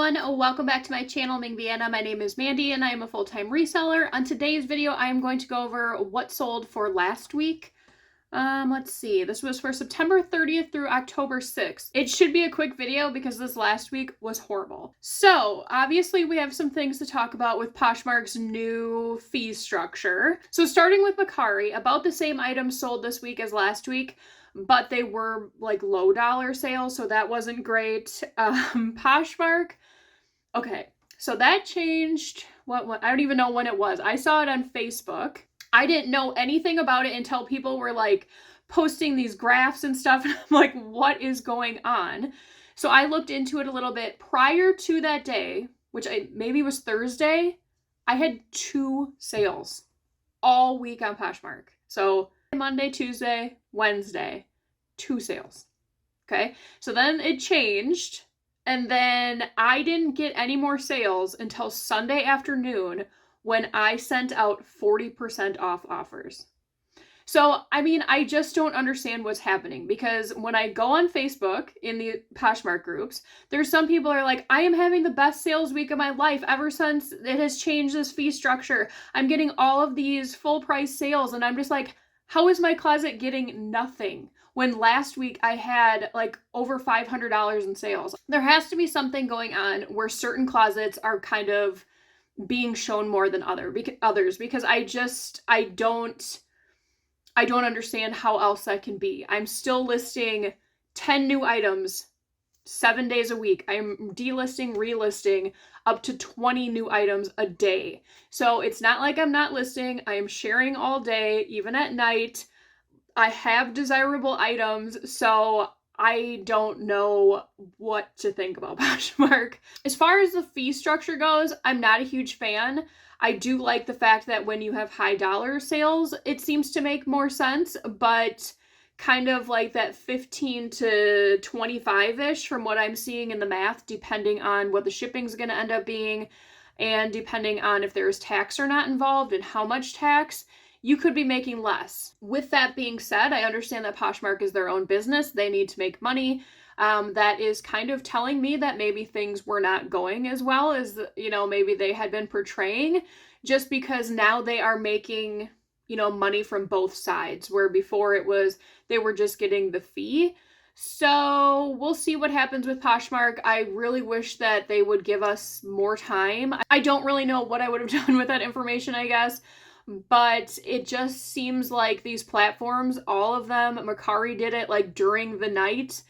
everyone, welcome back to my channel, Mingby and I. My name is Mandy and I am a full-time reseller. On today's video, I am going to go over what sold for last week. Let's see, this was for September 30th through October 6th. It should be a quick video because this last week was horrible. So, obviously we have some things to talk about with Poshmark's new fee structure. So starting with Mercari, about the same items sold this week as last week, but they were like low dollar sales, so that wasn't great. Poshmark, okay, so that changed, what, I don't even know when it was. I saw it on Facebook. I didn't know anything about it until people were like posting these graphs and stuff, and I'm like, what is going on? So I looked into it a little bit. Prior to that day, which maybe was Thursday, I had 2 sales all week on Poshmark. So Monday, Tuesday, Wednesday, 2 sales. Okay, so then it changed, and then I didn't get any more sales until Sunday afternoon when I sent out 40% off offers. So, I mean, I just don't understand what's happening, because when I go on Facebook in the Poshmark groups, there's some people are like, I am having the best sales week of my life ever since it has changed this fee structure. I'm getting all of these full price sales, and I'm just like, how is my closet getting nothing when last week I had like over $500 in sales? There has to be something going on where certain closets are kind of being shown more than others, because I don't understand how else that can be. I'm still listing 10 new items 7 days a week. I'm delisting, relisting up to 20 new items a day. So it's not like I'm not listing. I am sharing all day, even at night. I have desirable items, so I don't know what to think about Poshmark. As far as the fee structure goes, I'm not a huge fan. I do like the fact that when you have high dollar sales, it seems to make more sense, but kind of like that 15 to 25-ish from what I'm seeing in the math, depending on what the shipping's going to end up being, and depending on if there's tax or not involved and how much tax, you could be making less. With that being said, I understand that Poshmark is their own business. They need to make money. That is kind of telling me that maybe things were not going as well as, maybe they had been portraying, just because now they are making, money from both sides, where before it was, they were just getting the fee. So we'll see what happens with Poshmark. I really wish that they would give us more time. I don't really know what I would have done with that information, I guess. But it just seems like these platforms, all of them, Mercari did it like during the night.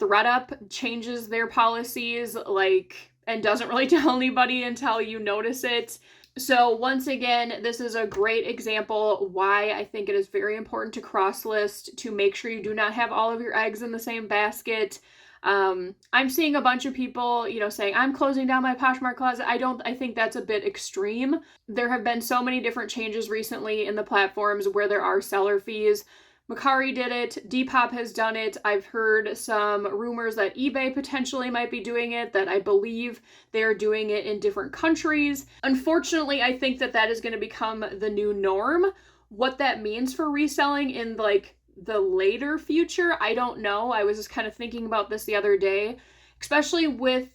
ThredUp changes their policies and doesn't really tell anybody until you notice it. So once again, this is a great example why I think it is very important to cross list, to make sure you do not have all of your eggs in the same basket. I'm seeing a bunch of people, saying I'm closing down my Poshmark closet. I think that's a bit extreme. There have been so many different changes recently in the platforms where there are seller fees. Mercari did it. Depop has done it. I've heard some rumors that eBay potentially might be doing it, that I believe they're doing it in different countries. Unfortunately, I think that is going to become the new norm. What that means for reselling in the later future, I don't know. I was just kind of thinking about this the other day, especially with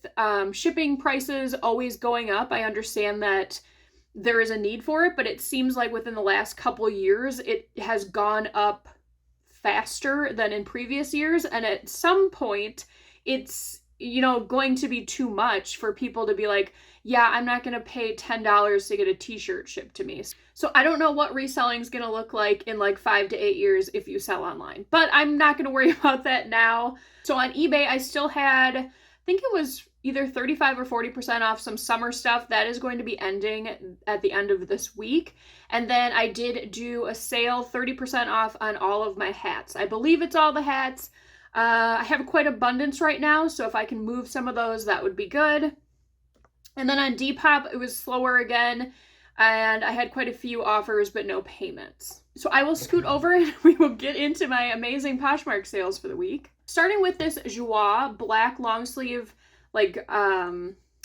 shipping prices always going up. I understand that there is a need for it, but it seems like within the last couple years, it has gone up faster than in previous years. And at some point, it's, going to be too much for people to be like, yeah, I'm not going to pay $10 to get a t-shirt shipped to me. So I don't know what reselling is going to look like in 5 to 8 years if you sell online, but I'm not going to worry about that now. So on eBay, I still had, I think it was either 35 or 40% off some summer stuff that is going to be ending at the end of this week. And then I did do a sale, 30% off on all of my hats. I believe it's all the hats. I have quite abundance right now, so if I can move some of those, that would be good. And then on Depop, it was slower again, and I had quite a few offers, but no payments. So I will scoot over and we will get into my amazing Poshmark sales for the week. Starting with this Joie black long sleeve,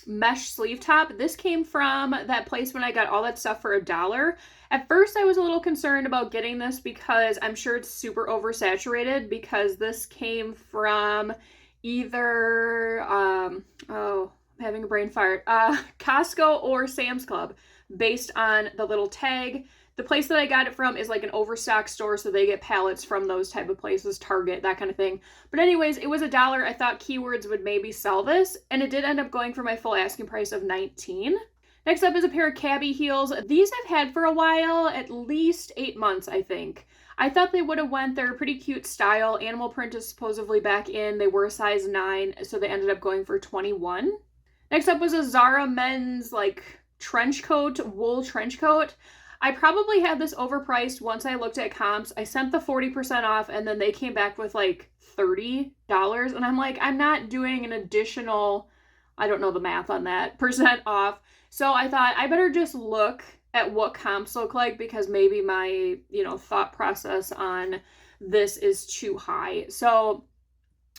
mesh sleeve top. This came from that place when I got all that stuff for $1. At first I was a little concerned about getting this because I'm sure it's super oversaturated, because this came from either having a brain fart. Costco or Sam's Club, based on the little tag. The place that I got it from is like an overstock store, so they get pallets from those type of places, Target, that kind of thing. But anyways, it was $1. I thought Keywords would maybe sell this, and it did end up going for my full asking price of $19. Next up is a pair of cabbie heels. These I've had for a while, at least 8 months, I think. I thought they would have went. They're a pretty cute style. Animal print is supposedly back in. They were a size 9, so they ended up going for $21. Next up was a Zara men's like trench coat, wool trench coat. I probably had this overpriced once I looked at comps. I sent the 40% off, and then they came back with like $30. And I'm like, I'm not doing an additional, I don't know the math on that, percent off. So I thought I better just look at what comps look like, because maybe my, thought process on this is too high. So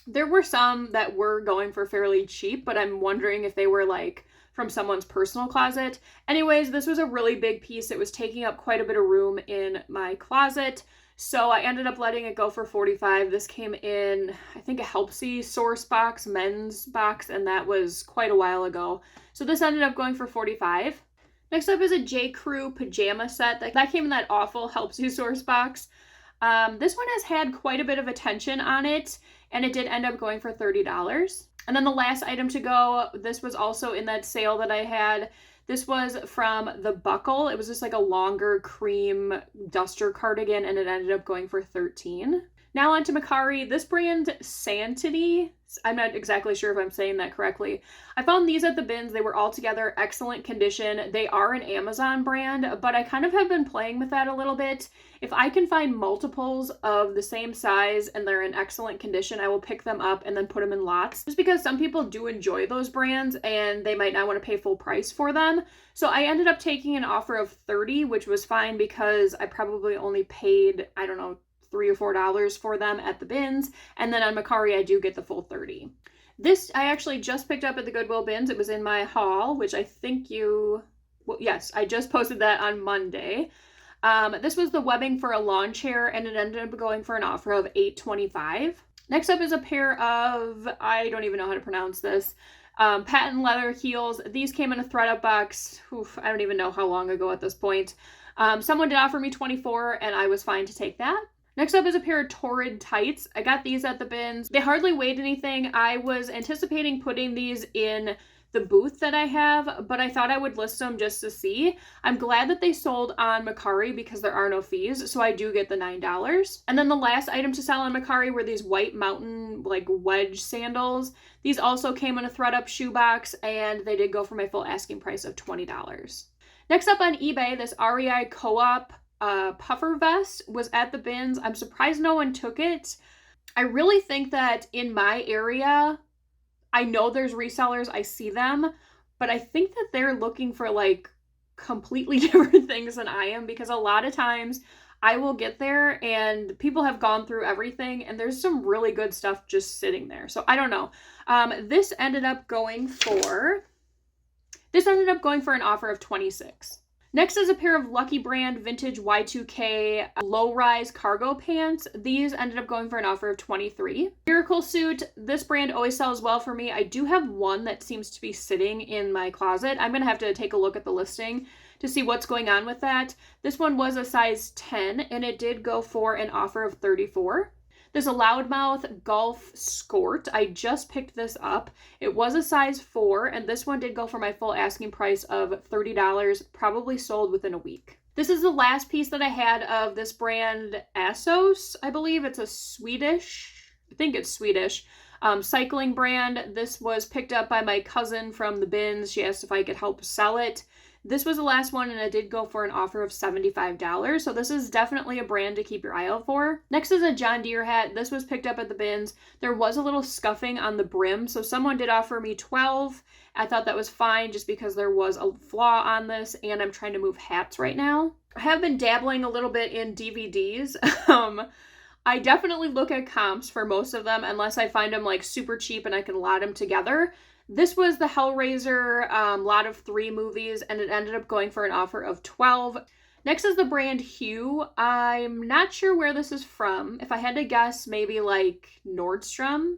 there were some that were going for fairly cheap, but I'm wondering if they were like from someone's personal closet. Anyways, this was a really big piece. It was taking up quite a bit of room in my closet. So I ended up letting it go for $45. This came in, I think, a Helpsy source box, men's box, and that was quite a while ago. So this ended up going for $45. Next up is a J. Crew pajama set. That came in that awful Helpsy source box. This one has had quite a bit of attention on it, and it did end up going for $30. And then the last item to go, this was also in that sale that I had. This was from The Buckle. It was just like a longer cream duster cardigan, and it ended up going for $13. Now on to Mercari. This brand, Santity, I'm not exactly sure if I'm saying that correctly. I found these at the bins. They were all together, excellent condition. They are an Amazon brand, but I kind of have been playing with that a little bit. If I can find multiples of the same size and they're in excellent condition, I will pick them up and then put them in lots. Just because some people do enjoy those brands and they might not want to pay full price for them. So I ended up taking an offer of $30, which was fine because I probably only paid, I don't know, $3 or $4 for them at the bins, and then on Mercari I do get the full $30. This I actually just picked up at the Goodwill bins. It was in my haul, which I think yes, I just posted that on Monday. This was the webbing for a lawn chair, and it ended up going for an offer of $8.25. Next up is a pair of, I don't even know how to pronounce this, patent leather heels. These came in a thread-up box. I don't even know how long ago at this point. Someone did offer me $24, and I was fine to take that. Next up is a pair of Torrid tights. I got these at the bins. They hardly weighed anything. I was anticipating putting these in the booth that I have, but I thought I would list them just to see. I'm glad that they sold on Mercari because there are no fees, so I do get the $9. And then the last item to sell on Mercari were these White Mountain like wedge sandals. These also came in a thread-up shoebox, and they did go for my full asking price of $20. Next up on eBay, this REI Co-op puffer vest was at the bins. I'm surprised no one took it. I really think that in my area, I know there's resellers, I see them, but I think that they're looking for like completely different things than I am, because a lot of times I will get there and people have gone through everything and there's some really good stuff just sitting there. So I don't know. This ended up going for an offer of $26. Next is a pair of Lucky Brand vintage Y2K low-rise cargo pants. These ended up going for an offer of $23. Miracle Suit, this brand always sells well for me. I do have one that seems to be sitting in my closet. I'm going to have to take a look at the listing to see what's going on with that. This one was a size 10, and it did go for an offer of $34. There's a Loudmouth Golf Skort. I just picked this up. It was a size 4, and this one did go for my full asking price of $30, probably sold within a week. This is the last piece that I had of this brand, Assos, I believe. It's a Swedish, cycling brand. This was picked up by my cousin from the bins. She asked if I could help sell it. This was the last one, and it did go for an offer of $75. So this is definitely a brand to keep your eye out for. Next is a John Deere hat. This was picked up at the bins. There was a little scuffing on the brim, so someone did offer me $12. I thought that was fine just because there was a flaw on this, and I'm trying to move hats right now. I have been dabbling a little bit in DVDs. I definitely look at comps for most of them unless I find them like super cheap and I can lot them together. This was the Hellraiser lot of 3 movies, and it ended up going for an offer of $12. Next is the brand Hue. I'm not sure where this is from. If I had to guess, maybe like Nordstrom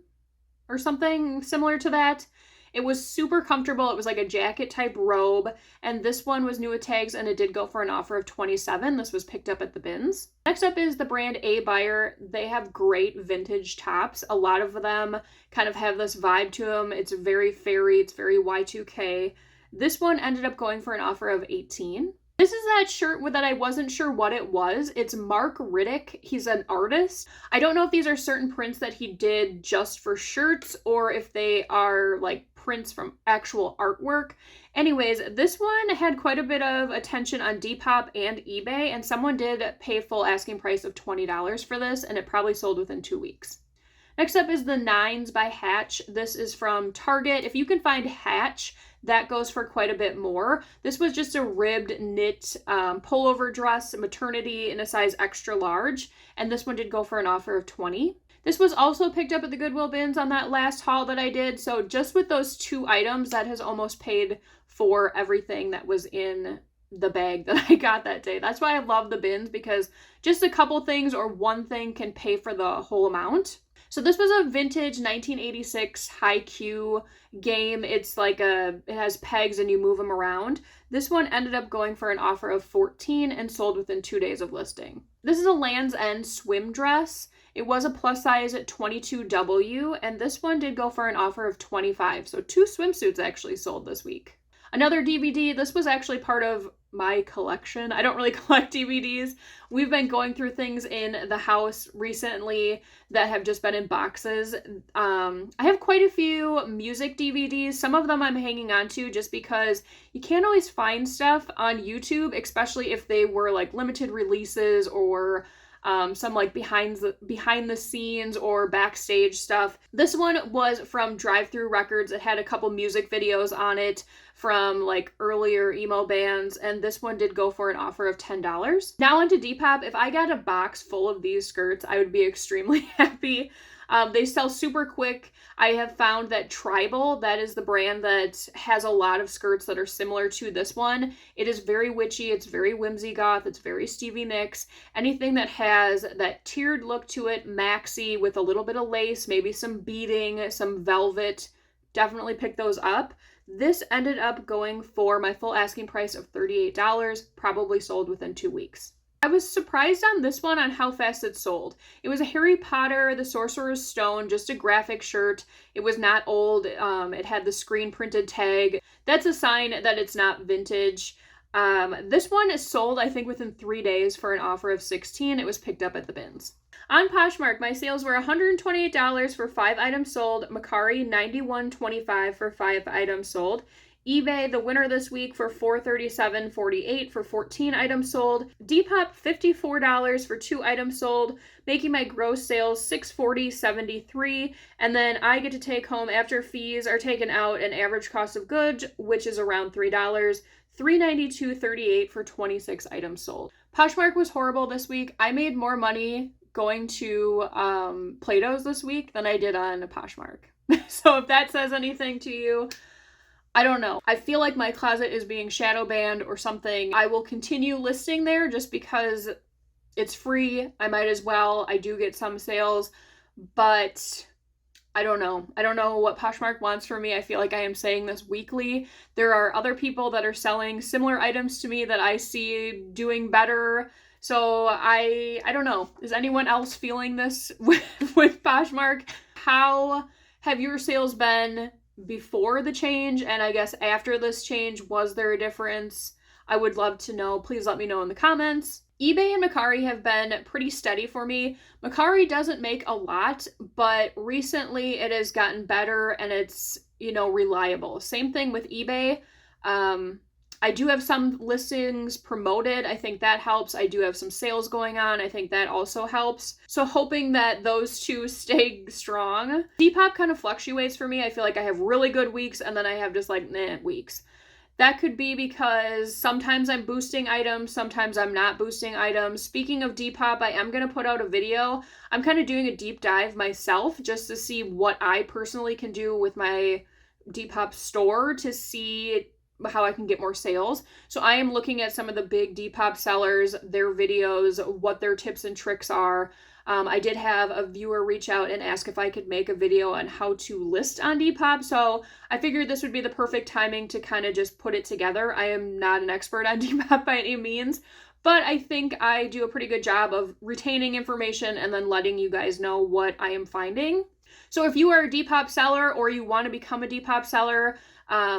or something similar to that. It was super comfortable. It was like a jacket type robe, and this one was new with tags, and it did go for an offer of $27. This was picked up at the bins. Next up is the brand A Buyer. They have great vintage tops. A lot of them kind of have this vibe to them. It's very fairy, it's very Y2K. This one ended up going for an offer of $18. This is that shirt that I wasn't sure what it was. It's Mark Riddick. He's an artist. I don't know if these are certain prints that he did just for shirts or if they are like prints from actual artwork. Anyways, this one had quite a bit of attention on Depop and eBay, and someone did pay full asking price of $20 for this, and it probably sold within 2 weeks. Next up is the Nines by Hatch. This is from Target. If you can find Hatch, that goes for quite a bit more. This was just a ribbed knit pullover dress, maternity in a size extra large, and this one did go for an offer of $20. This was also picked up at the Goodwill bins on that last haul that I did, so just with those 2 items, that has almost paid for everything that was in the bag that I got that day. That's why I love the bins, because just a couple things or one thing can pay for the whole amount. So this was a vintage 1986 high Q game. It's like it has pegs and you move them around. This one ended up going for an offer of $14 and sold within 2 days of listing. This is a Land's End swim dress. It was a plus size 22W, and this one did go for an offer of $25. So 2 swimsuits actually sold this week. Another DVD, this was actually part of my collection. I don't really collect DVDs. We've been going through things in the house recently that have just been in boxes. I have quite a few music DVDs. Some of them I'm hanging on to just because you can't always find stuff on YouTube, especially if they were like limited releases or some like behind the scenes or backstage stuff. This one was from Drive-Thru Records. It had a couple music videos on it from like earlier emo bands, and this one did go for an offer of $10. Now onto Depop. If I got a box full of these skirts, I would be extremely happy. They sell super quick. I have found that Tribal, that is the brand that has a lot of skirts that are similar to this one. It is very witchy, it's very whimsy goth, it's very Stevie Nicks. Anything that has that tiered look to it, maxi with a little bit of lace, maybe some beading, some velvet, definitely pick those up. This ended up going for my full asking price of $38, probably sold within 2 weeks. I was surprised on this one on how fast it sold. It was a Harry Potter, the Sorcerer's Stone, just a graphic shirt. It was not old. It had the screen printed tag. That's a sign that it's not vintage. This one is sold, I think, within 3 days for an offer of $16. It was picked up at the bins. On Poshmark, my sales were $128 for 5 items sold. Mercari, $91.25 for 5 items sold. eBay, the winner this week, for $437.48 for 14 items sold. Depop, $54 for 2 items sold, making my gross sales $640.73. And then I get to take home, after fees are taken out, an average cost of goods, which is around $3, $392.38 for 26 items sold. Poshmark was horrible this week. I made more money going to Plato's this week than I did on Poshmark. So if that says anything to you, I don't know. I feel like my closet is being shadow banned or something. I will continue listing there just because it's free. I might as well. I do get some sales, but I don't know. I don't know what Poshmark wants from me. I feel like I am saying this weekly. There are other people that are selling similar items to me that I see doing better. So I don't know. Is anyone else feeling this with Poshmark? How have your sales been before the change, and I guess after this change? Was there a difference? I would love to know. Please let me know in the comments. eBay and Mercari have been pretty steady for me. Mercari doesn't make a lot, but recently it has gotten better and it's, reliable. Same thing with eBay. I do have some listings promoted. I think that helps. I do have some sales going on. I think that also helps. So hoping that those two stay strong. Depop kind of fluctuates for me. I feel like I have really good weeks and then I have just like weeks. That could be because sometimes I'm boosting items, sometimes I'm not boosting items. Speaking of Depop, I am going to put out a video. I'm kind of doing a deep dive myself just to see what I personally can do with my Depop store to see how I can get more sales. So I am looking at some of the big Depop sellers, their videos, what their tips and tricks are. I did have a viewer reach out and ask if I could make a video on how to list on Depop, so I figured this would be the perfect timing to kind of just put it together. I am not an expert on Depop by any means, but I think I do a pretty good job of retaining information and then letting you guys know what I am finding. So if you are a Depop seller or you want to become a Depop seller,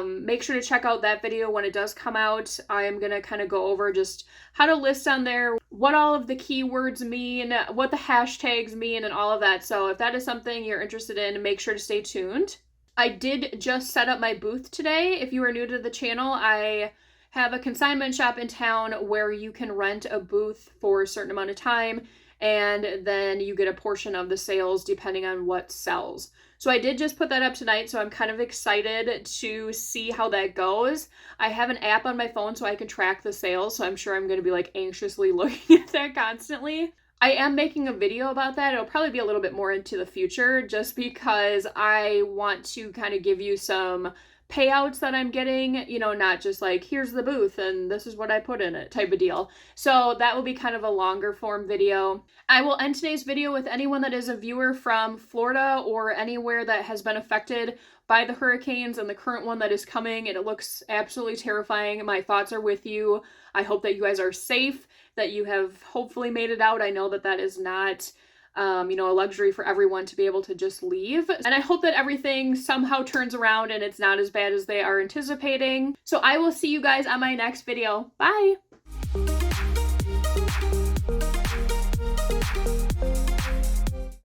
make sure to check out that video when it does come out. I am going to kind of go over just how to list on there, what all of the keywords mean, what the hashtags mean, and all of that. So if that is something you're interested in, make sure to stay tuned. I did just set up my booth today. If you are new to the channel, I have a consignment shop in town where you can rent a booth for a certain amount of time, and then you get a portion of the sales depending on what sells. So I did just put that up tonight, so I'm kind of excited to see how that goes. I have an app on my phone so I can track the sales, so I'm sure I'm going to be like anxiously looking at that constantly. I am making a video about that. It'll probably be a little bit more into the future just because I want to kind of give you some payouts that I'm getting, you know, not just like, here's the booth and this is what I put in it type of deal. So that will be kind of a longer form video. I will end today's video with anyone that is a viewer from Florida or anywhere that has been affected by the hurricanes and the current one that is coming, and it looks absolutely terrifying. My thoughts are with you. I hope that you guys are safe, that you have hopefully made it out. I know that that is not you know, a luxury for everyone to be able to just leave. And I hope that everything somehow turns around and it's not as bad as they are anticipating. So I will see you guys on my next video. Bye!